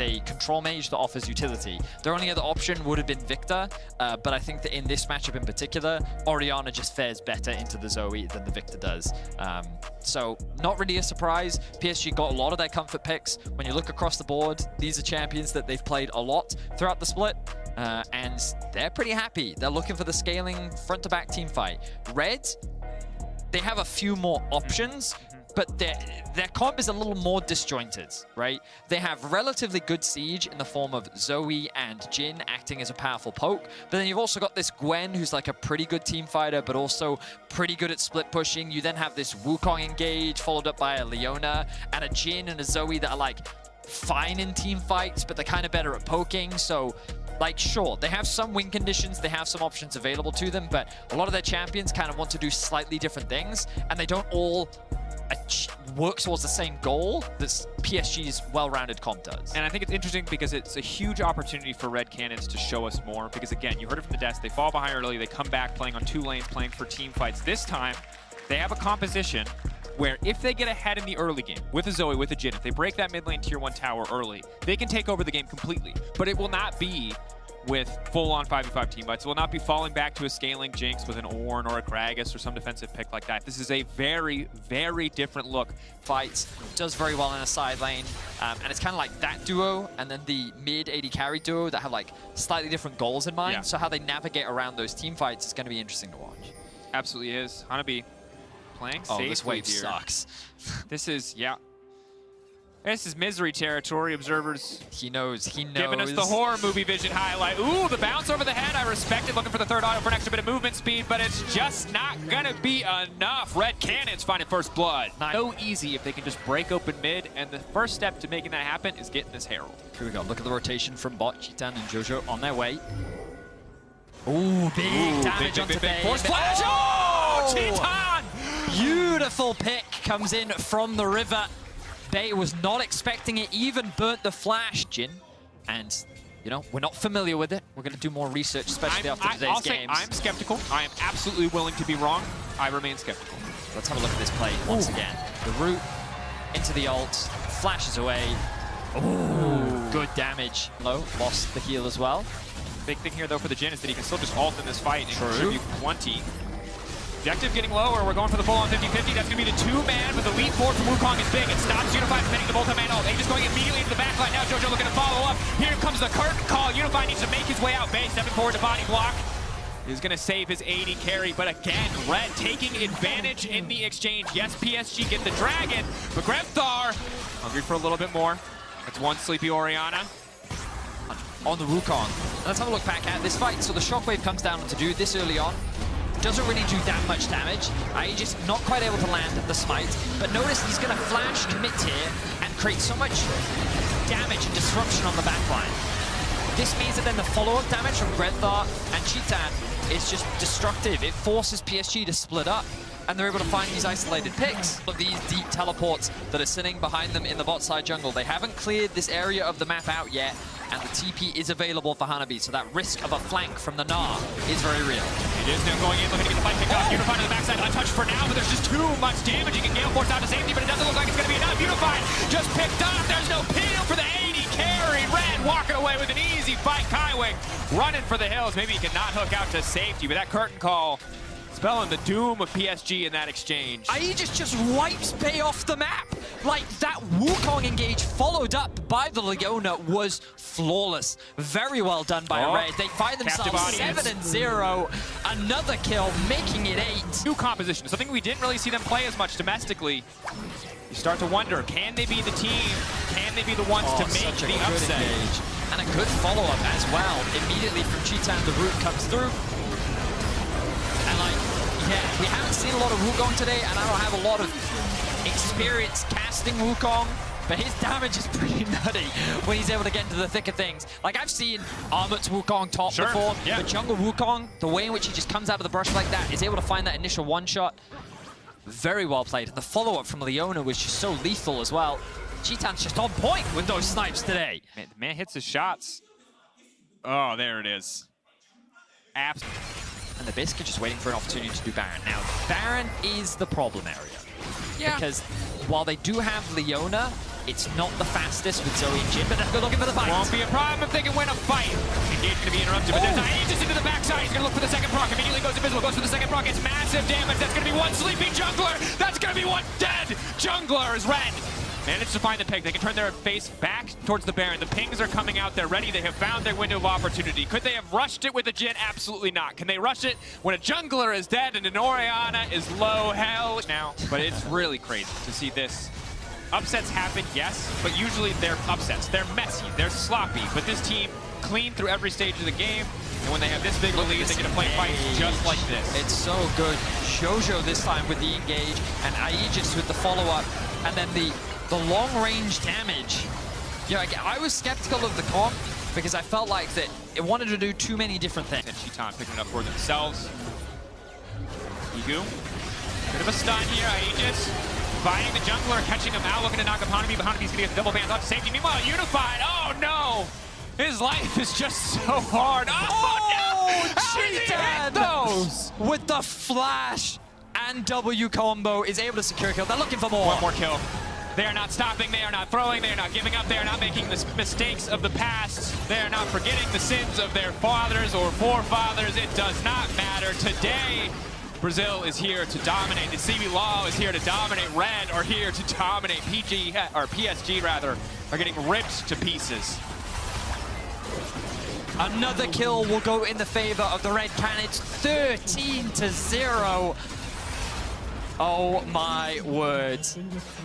a control mage that offers utility. Their only other option would have been Victor, but I think that in this matchup in particular, Orianna just fares better into the Zoe than the Victor does. So not really a surprise. PSG got a lot of their comfort picks. When you look across the board, these are champions that they've played a lot throughout the split, and they're pretty happy. They're looking for the scaling front-to-back team fight. Red, they have a few more options, but their comp is a little more disjointed, right? They have relatively good siege in the form of Zoe and Jhin acting as a powerful poke, but then you've also got this Gwen who's like a pretty good team fighter, but also pretty good at split pushing. You then have this Wukong engage followed up by a Leona and a Jhin and a Zoe that are like fine in team fights, but they're kind of better at poking. So like, sure, they have some win conditions, they have some options available to them, but a lot of their champions kind of want to do slightly different things, and they don't all work towards the same goal that PSG's well-rounded comp does. And I think it's interesting because it's a huge opportunity for Red Canids to show us more, because again, you heard it from the desk, they fall behind early, they come back playing on 2 lanes, playing for team fights. This time, they have a composition where if they get ahead in the early game with a Zoe, with a Jhin, if they break that mid lane tier 1 tower early, they can take over the game completely. But it will not be with full-on 5v5 team fights. It will not be falling back to a scaling Jinx with an Ornn or a Gragas or some defensive pick like that. This is a very, very different look. Fights, does very well in a side lane, and it's kind of like that duo and then the mid AD carry duo that have like slightly different goals in mind. Yeah. So how they navigate around those team fights is going to be interesting to watch. Absolutely is. Hanabi playing safely. Oh, this wave here. sucks. This is, yeah. This is misery territory. Observers He knows. giving us the horror movie vision highlight. Ooh, the bounce over the head. I respect it. Looking for the third auto for an extra bit of movement speed, but it's just not going to be enough. Red Canids finding first blood. So easy if they can just break open mid, and the first step to making that happen is getting this Herald. Here we go. Look at the rotation from bot. Cheetan and Jojo on their way. Ooh, big damage onto big Babe. force flash. Oh, Cheetan! Beautiful pick comes in from the river. Bay was not expecting it, even burnt the flash. Jhin, and you know, we're not familiar with it. We're going to do more research, especially after today's games. I'm skeptical. I am absolutely willing to be wrong. I remain skeptical. Let's have a look at this play once again. The root into the ult, flashes away. Ooh, good damage. Low, lost the heal as well. Big thing here, though, for the Jhin is that he can still just ult in this fight and contribute 20. Objective getting lower. We're going for the full-on 50-50. That's going to be the 2-man, but the lead forward from Wukong is big. It stops Unify from hitting the multi-man ult. Aegis going immediately into the backline. Now Jojo looking to follow up. Here comes the curtain call. Unify needs to make his way out. Bay stepping forward to body block. He's going to save his AD carry, but again, Red taking advantage in the exchange. Yes, PSG get the dragon, but Grevthar hungry for a little bit more. It's one sleepy Orianna. On the Wukong. Let's have a look back at this fight. So the shockwave comes down to do this early on. Doesn't really do that much damage. Aegis not quite able to land the smite, but notice he's going to flash commit here and create so much damage and disruption on the backline. This means that then the follow-up damage from Grevthar and Cheetan is just destructive. It forces PSG to split up, and they're able to find these isolated picks. Of these deep teleports that are sitting behind them in the bot side jungle. They haven't cleared this area of the map out yet, and the TP is available for Hanabi, so that risk of a flank from the Gnar is very real. It is now going in, looking to get the fight picked up. Unified to the backside, untouched for now, but there's just too much damage. You can Gale Force out to safety, but it doesn't look like it's going to be enough. Unified just picked up. There's no peel for the 80 carry. Red walking away with an easy fight. Kaiwing running for the hills. Maybe he cannot hook out to safety, but that curtain call spelling the doom of PSG in that exchange. Aegis just wipes Bay off the map. Like, that Wukong engage followed up by the Leona was flawless. Very well done by Red. They find themselves 7-0. Another kill, making it 8. New composition, something we didn't really see them play as much domestically. You start to wonder, can they be the team? Can they be the ones to make the upset? Engage. And a good follow-up as well. Immediately from Cheetan, the root comes through. And like, yeah, we haven't seen a lot of Wukong today, and I don't have a lot of experience casting Wukong, but his damage is pretty nutty when he's able to get into the thick of things. Like, I've seen Armut's Wukong top before, but Jungle Wukong, the way in which he just comes out of the brush like that, is able to find that initial one-shot. Very well played. The follow-up from Leona was just so lethal as well. Cheetan's just on point with those snipes today. Man, the man hits his shots. Oh, there it is. Absolutely. And they're basically just waiting for an opportunity to do Baron. Now, Baron is the problem area. Yeah. Because while they do have Leona, It's not the fastest with Zoe and Jin, but they're looking for the fight. Won't be a problem if they can win a fight. Engage going to be interrupted, but there's Aegis into the backside. He's going to look for the second proc. Immediately goes invisible, goes for the second proc. It's massive damage. That's going to be one sleepy jungler. That's going to be one dead jungler as Red managed to find the pick. They can turn their face back towards the Baron. The pings are coming out. They're ready. They have found their window of opportunity. Could they have rushed it with a Jin? Absolutely not. Can they rush it when a jungler is dead and an Orianna is low hell now? But it's really crazy to see this. Upsets happen, yes, but usually they're upsets. They're messy, they're sloppy, but this team clean through every stage of the game, and when they have this big of a lead, they get to play fights just like this. It's so good. Jojo this time with the engage, and Aegis with the follow-up, and then the long-range damage. You know, I was skeptical of the comp because I felt like that it wanted to do too many different things. And Cheetan picking it up for themselves. Igu, bit of a stun here, Aegis. Fighting the jungler, catching him out, looking to knock up Hanabi, but Hanabi's gonna get the double bans off safety. Meanwhile, Unified, oh no! His life is just so hard. Oh no! How did he hit those? With the flash and W combo is able to secure kill. They're looking for more. One more kill. They are not stopping, they are not throwing, they are not giving up, they are not making the mistakes of the past. They are not forgetting the sins of their fathers or forefathers. It does not matter. Today, Brazil is here to dominate. The CB Law is here to dominate. Red are here to dominate. PSG rather, are getting ripped to pieces. Another kill will go in the favor of the Red Canids. 13-0. Oh my words.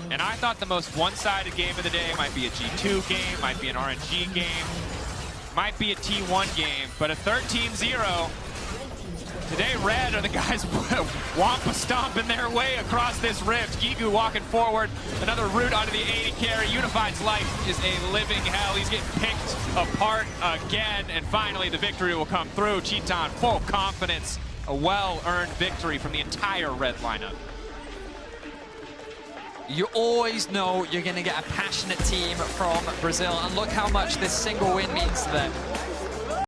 And I thought the most one-sided game of the day might be a G2 game, might be an RNG game, might be a T1 game, but a 13-0. Today, Red are the guys wampa stomping their way across this rift. Gigu walking forward, another route onto the AD carry. Unified's life is a living hell. He's getting picked apart again, and finally the victory will come through. Cheetan, full confidence, a well-earned victory from the entire Red lineup. You always know you're going to get a passionate team from Brazil, and look how much this single win means to them.